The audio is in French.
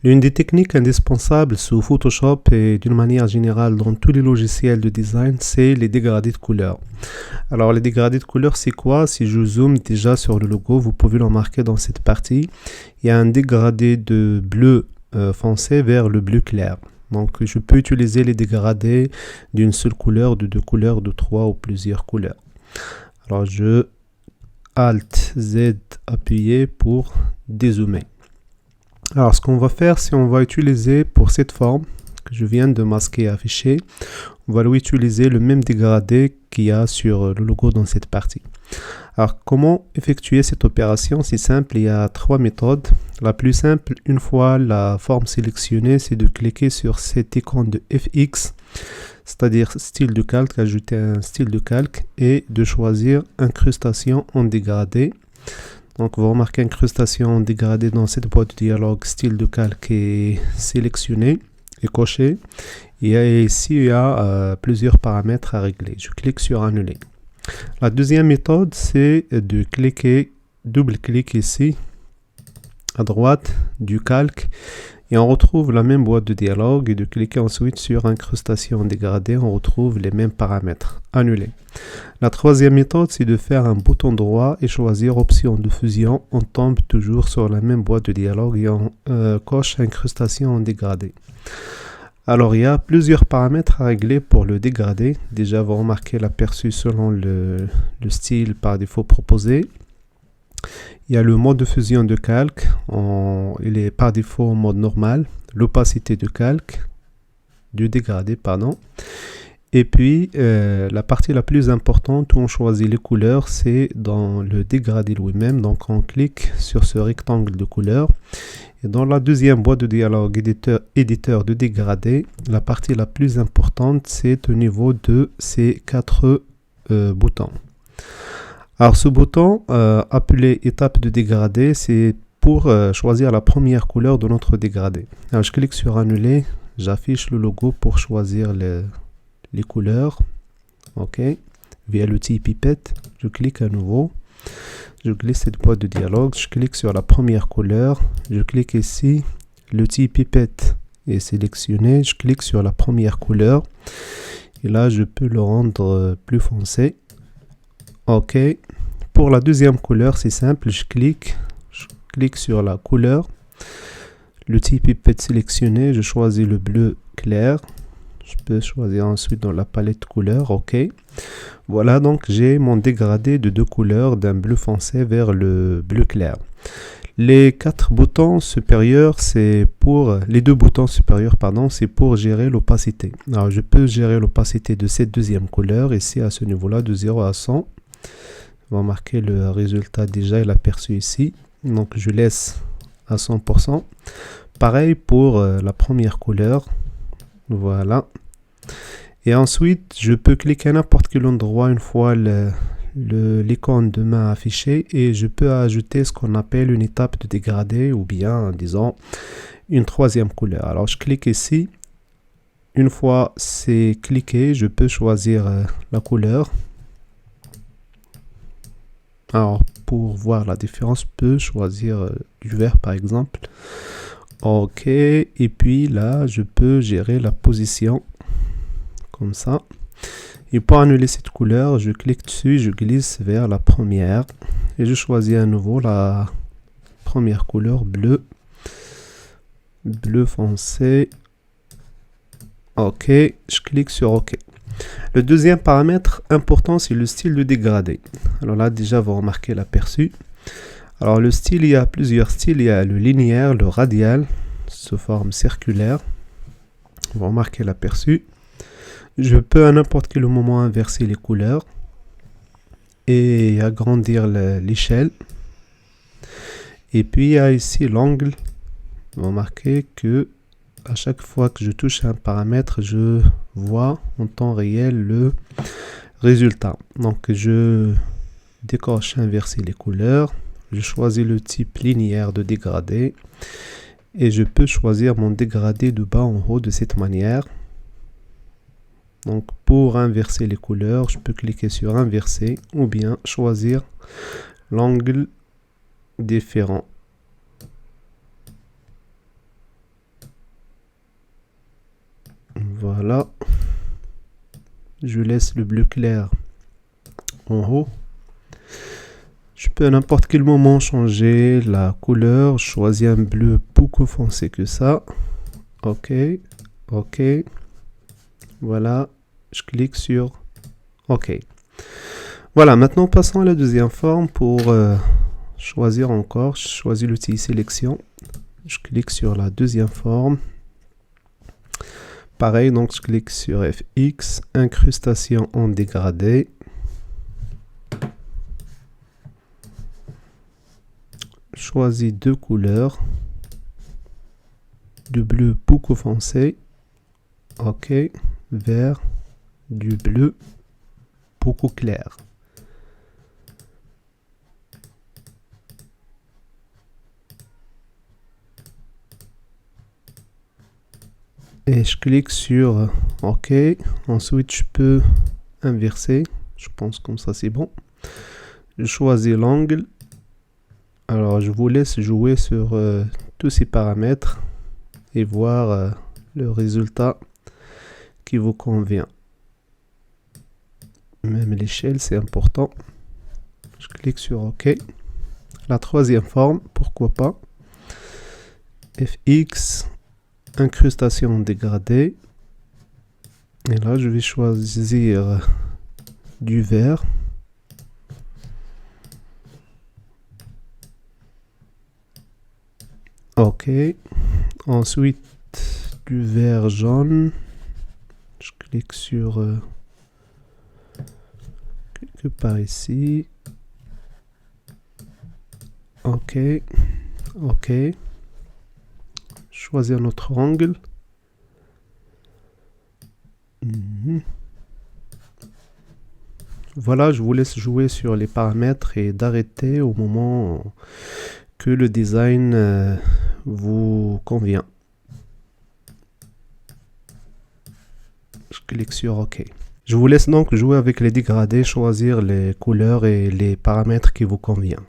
L'une des techniques indispensables sous Photoshop et d'une manière générale dans tous les logiciels de design, c'est les dégradés de couleurs. Alors les dégradés de couleurs, c'est quoi? Si je zoome déjà sur le logo, vous pouvez le remarquer dans cette partie. Il y a un dégradé de bleu foncé vers le bleu clair. Donc je peux utiliser les dégradés d'une seule couleur, de deux couleurs, de trois ou plusieurs couleurs. Alors je Alt Z appuyé pour dézoomer. Alors ce qu'on va faire, c'est on va utiliser pour cette forme que je viens de masquer et afficher, on va lui utiliser le même dégradé qu'il y a sur le logo dans cette partie. Alors comment effectuer cette opération? C'est simple, il y a trois méthodes. La plus simple, une fois la forme sélectionnée, c'est de cliquer sur cet icône de FX, c'est-à-dire style de calque, ajouter un style de calque et de choisir incrustation en dégradé. Donc vous remarquez incrustation en dégradé dans cette boîte de dialogue, style de calque est sélectionné et coché. Et ici il y a plusieurs paramètres à régler. Je clique sur annuler. La deuxième méthode, c'est de cliquer, double-clic ici à droite du calque et on retrouve la même boîte de dialogue et de cliquer ensuite sur incrustation dégradée, on retrouve les mêmes paramètres. Annuler. La troisième méthode, c'est de faire un bouton droit et choisir option de fusion. On tombe toujours sur la même boîte de dialogue et on coche incrustation dégradée. Alors, il y a plusieurs paramètres à régler pour le dégradé. Déjà, vous remarquez l'aperçu selon le style par défaut proposé. Il y a le mode de fusion de calque. Il est par défaut en mode normal. L'opacité de calque, du dégradé, pardon. Et puis, la partie la plus importante où on choisit les couleurs, c'est dans le dégradé lui-même. Donc, on clique sur ce rectangle de couleurs. Et dans la deuxième boîte de dialogue éditeur de dégradé, la partie la plus importante, c'est au niveau de ces quatre boutons. Alors, ce bouton, appelé étape de dégradé, c'est pour choisir la première couleur de notre dégradé. Alors, je clique sur annuler, j'affiche le logo pour choisir les couleurs. OK. Via l'outil pipette, je clique à nouveau. Je glisse cette boîte de dialogue, je clique sur la première couleur, je clique ici, l'outil pipette est sélectionné, je clique sur la première couleur et là je peux le rendre plus foncé. OK. Pour la deuxième couleur, c'est simple, je clique sur la couleur, l'outil pipette sélectionné, je choisis le bleu clair. Je peux choisir ensuite dans la palette couleur, OK. Voilà, donc j'ai mon dégradé de deux couleurs, d'un bleu foncé vers le bleu clair. Les quatre boutons supérieurs, les deux boutons supérieurs, pardon, c'est pour gérer l'opacité. Alors, je peux gérer l'opacité de cette deuxième couleur, ici à ce niveau-là, de 0 à 100. On va marquer le résultat déjà, il est aperçu ici. Donc, je laisse à 100%. Pareil pour la première couleur. Voilà. Et ensuite, je peux cliquer à n'importe quel endroit une fois l'icône de main affichée et je peux ajouter ce qu'on appelle une étape de dégradé ou bien, disons, une troisième couleur. Alors, je clique ici. Une fois c'est cliqué, je peux choisir la couleur. Alors, pour voir la différence, je peux choisir du vert par exemple. OK, et puis là, je peux gérer la position comme ça. Et pour annuler cette couleur, je clique dessus, je glisse vers la première et je choisis à nouveau la première couleur bleu foncé. OK, je clique sur OK. Le deuxième paramètre important, c'est le style de dégradé. Alors là, déjà, vous remarquez l'aperçu. Alors le style, il y a plusieurs styles. Il y a le linéaire, le radial, sous forme circulaire. Vous remarquez l'aperçu. Je peux à n'importe quel moment inverser les couleurs et agrandir l'échelle. Et puis il y a ici l'angle. Vous remarquez que à chaque fois que je touche un paramètre, je vois en temps réel le résultat. Donc je décoche inverser les couleurs. Je choisis le type linéaire de dégradé et je peux choisir mon dégradé de bas en haut de cette manière. Donc pour inverser les couleurs, je peux cliquer sur inverser ou bien choisir l'angle différent. Voilà. Je laisse le bleu clair en haut. Je peux à n'importe quel moment changer la couleur. Je choisis un bleu beaucoup foncé que ça. OK. OK. Voilà. Je clique sur OK. Voilà, maintenant passons à la deuxième forme pour choisir encore. Je choisis l'outil sélection. Je clique sur la deuxième forme. Pareil, donc je clique sur FX, incrustation en dégradé. Je choisis deux couleurs. Du bleu beaucoup foncé. OK. Vert. Du bleu beaucoup clair. Et je clique sur OK. Ensuite, je peux inverser. Je pense comme ça, c'est bon. Je choisis l'angle. Alors, je vous laisse jouer sur tous ces paramètres et voir le résultat qui vous convient. Même l'échelle, c'est important. Je clique sur OK. La troisième forme, pourquoi pas. FX. Incrustation dégradée. Et là, je vais choisir du vert. OK. Ensuite, du vert jaune. Je clique sur quelque part ici. OK. OK. Choisir notre angle. Voilà, je vous laisse jouer sur les paramètres et d'arrêter au moment que le design vous convient. Je clique sur OK. Je vous laisse donc jouer avec les dégradés, choisir les couleurs et les paramètres qui vous conviennent.